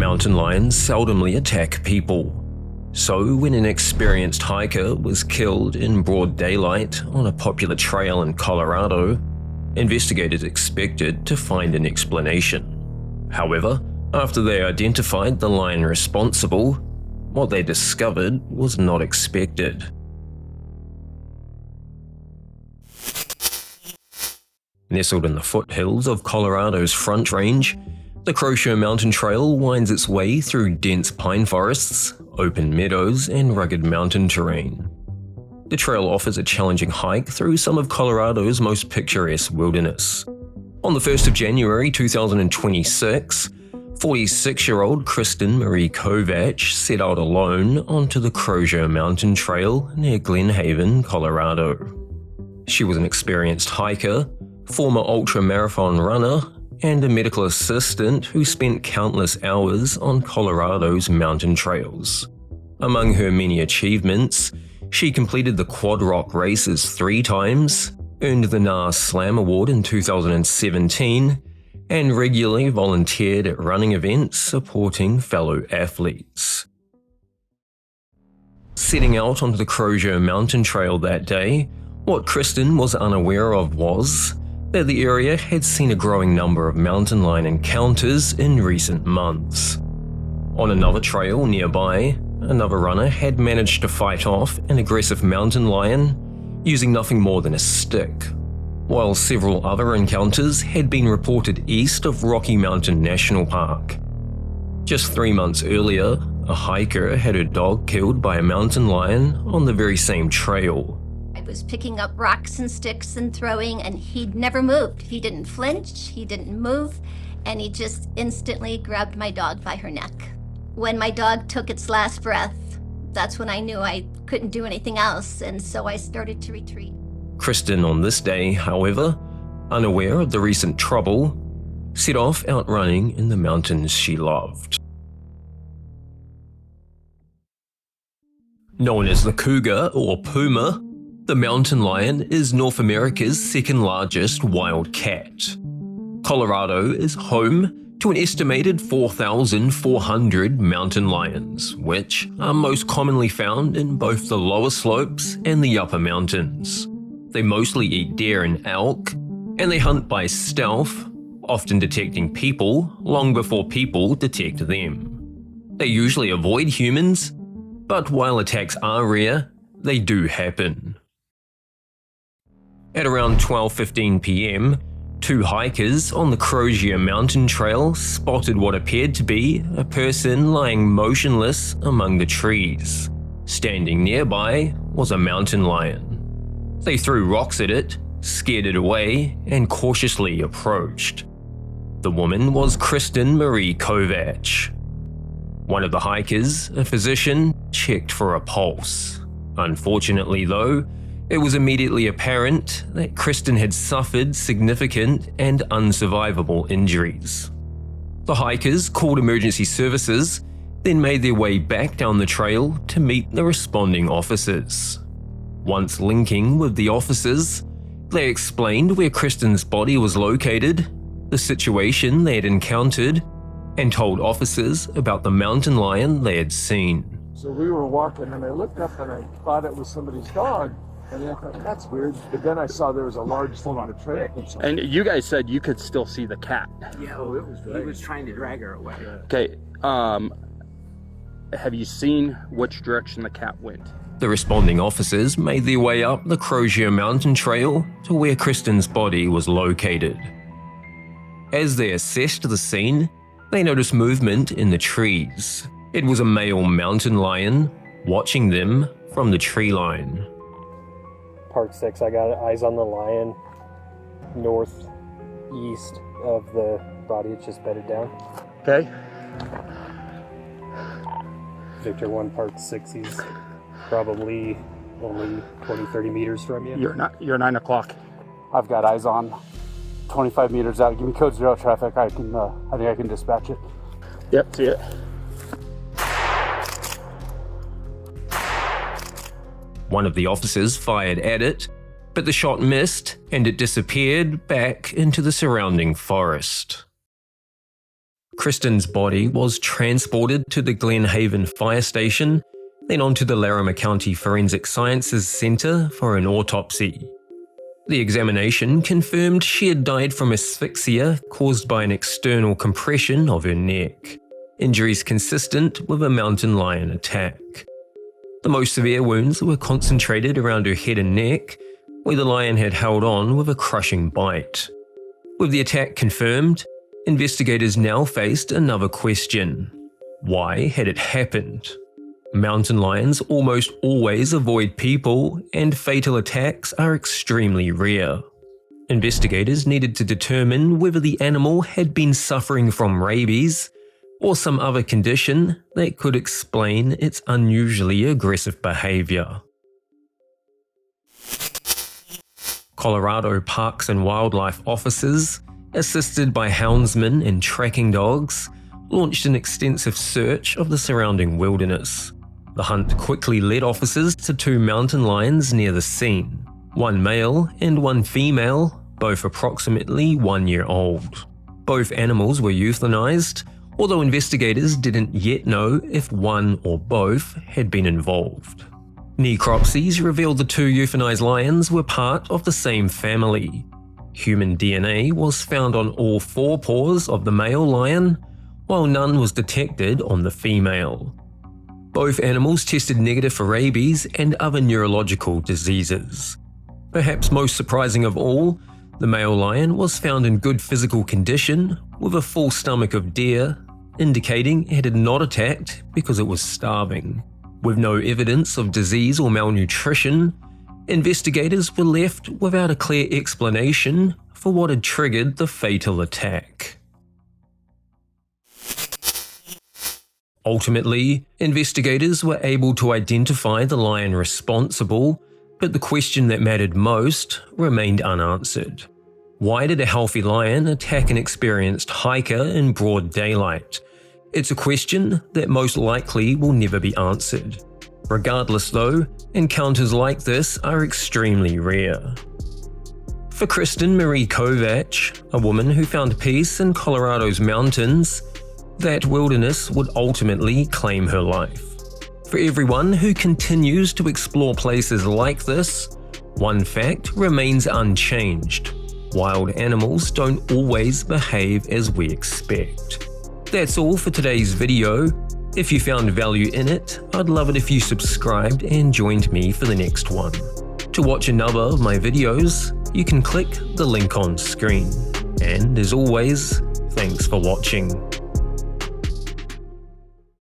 Mountain lions seldomly attack people. So when an experienced hiker was killed in broad daylight on a popular trail in Colorado, investigators expected to find an explanation. However, after they identified the lion responsible, what they discovered was not expected. Nestled in the foothills of Colorado's Front Range, the Crochet Mountain Trail winds its way through dense pine forests, open meadows, and rugged mountain terrain. The trail offers a challenging hike through some of Colorado's most picturesque wilderness. On the 1st of January 2026, 46-year-old Kristen Marie Kovach set out alone onto the Crochet Mountain Trail near Glen Haven, Colorado. She was an experienced hiker, former ultra-marathon runner, and a medical assistant who spent countless hours on Colorado's mountain trails. Among her many achievements, she completed the Quad Rock races 3 times, earned the NAR Slam Award in 2017, and regularly volunteered at running events supporting fellow athletes. Setting out onto the Crochet Mountain Trail that day, what Kristen was unaware of was that the area had seen a growing number of mountain lion encounters in recent months. On another trail nearby, another runner had managed to fight off an aggressive mountain lion using nothing more than a stick, while several other encounters had been reported east of Rocky Mountain National Park. Just 3 months earlier, a hiker had her dog killed by a mountain lion on the very same trail. I was picking up rocks and sticks and throwing, and he'd never moved. He didn't flinch, he didn't move, and he just instantly grabbed my dog by her neck. When my dog took its last breath, that's when I knew I couldn't do anything else, and so I started to retreat. Kristen on this day, however, unaware of the recent trouble, set off out running in the mountains she loved. Known as the cougar or puma, the mountain lion is North America's second largest wild cat. Colorado is home to an estimated 4,400 mountain lions, which are most commonly found in both the lower slopes and the upper mountains. They mostly eat deer and elk, and they hunt by stealth, often detecting people long before people detect them. They usually avoid humans, but while attacks are rare, they do happen. At around 12:15 p.m., 2 hikers on the Crochet Mountain Trail spotted what appeared to be a person lying motionless among the trees. Standing nearby was a mountain lion. They threw rocks at it, scared it away, and cautiously approached. The woman was Kristen Marie Kovach. One of the hikers, a physician, checked for a pulse. Unfortunately though, it was immediately apparent that Kristen had suffered significant and unsurvivable injuries. The hikers called emergency services, then made their way back down the trail to meet the responding officers. Once linking with the officers, they explained where Kristen's body was located, the situation they had encountered, and told officers about the mountain lion they had seen. So we were walking and I looked up and I thought it was somebody's dog. And I thought, that's weird. But then I saw there was a large thing on the trail. And you guys said you could still see the cat. Yeah, he was trying to drag her away. Okay, have you seen which direction the cat went? The responding officers made their way up the Crochet Mountain Trail to where Kristen's body was located. As they assessed the scene, they noticed movement in the trees. It was a male mountain lion watching them from the tree line. Part 6, I got eyes on the lion, northeast of the body. It's just bedded down. Okay. Victor 1, Part 6, he's probably only 20-30 meters from you. You're 9 o'clock. I've got eyes on 25 meters out. Give me code 0 traffic. I think I can dispatch it. Yep, see it. One of the officers fired at it, but the shot missed and it disappeared back into the surrounding forest. Kristen's body was transported to the Glen Haven Fire Station, then on to the Larimer County Forensic Sciences Center for an autopsy. The examination confirmed she had died from asphyxia caused by an external compression of her neck, injuries consistent with a mountain lion attack. The most severe wounds were concentrated around her head and neck, where the lion had held on with a crushing bite. With the attack confirmed, investigators now faced another question. Why had it happened? Mountain lions almost always avoid people, and fatal attacks are extremely rare. Investigators needed to determine whether the animal had been suffering from rabies or some other condition that could explain its unusually aggressive behavior. Colorado Parks and Wildlife officers, assisted by houndsmen and tracking dogs, launched an extensive search of the surrounding wilderness. The hunt quickly led officers to 2 mountain lions near the scene, one male and one female, both approximately 1 year old. Both animals were euthanized, although investigators didn't yet know if one or both had been involved. Necropsies revealed the 2 euthanized lions were part of the same family. Human DNA was found on all 4 paws of the male lion, while none was detected on the female. Both animals tested negative for rabies and other neurological diseases. Perhaps most surprising of all, the male lion was found in good physical condition with a full stomach of deer, indicating it had not attacked because it was starving. With no evidence of disease or malnutrition, investigators were left without a clear explanation for what had triggered the fatal attack. Ultimately, investigators were able to identify the lion responsible, but the question that mattered most remained unanswered. Why did a healthy lion attack an experienced hiker in broad daylight? It's a question that most likely will never be answered. Regardless though, encounters like this are extremely rare. For Kristen Marie Kovac, a woman who found peace in Colorado's mountains, that wilderness would ultimately claim her life. For everyone who continues to explore places like this, one fact remains unchanged. Wild animals don't always behave as we expect. That's all for today's video. If you found value in it, I'd love it if you subscribed and joined me for the next one. To watch another of my videos, you can click the link on screen. And as always, thanks for watching.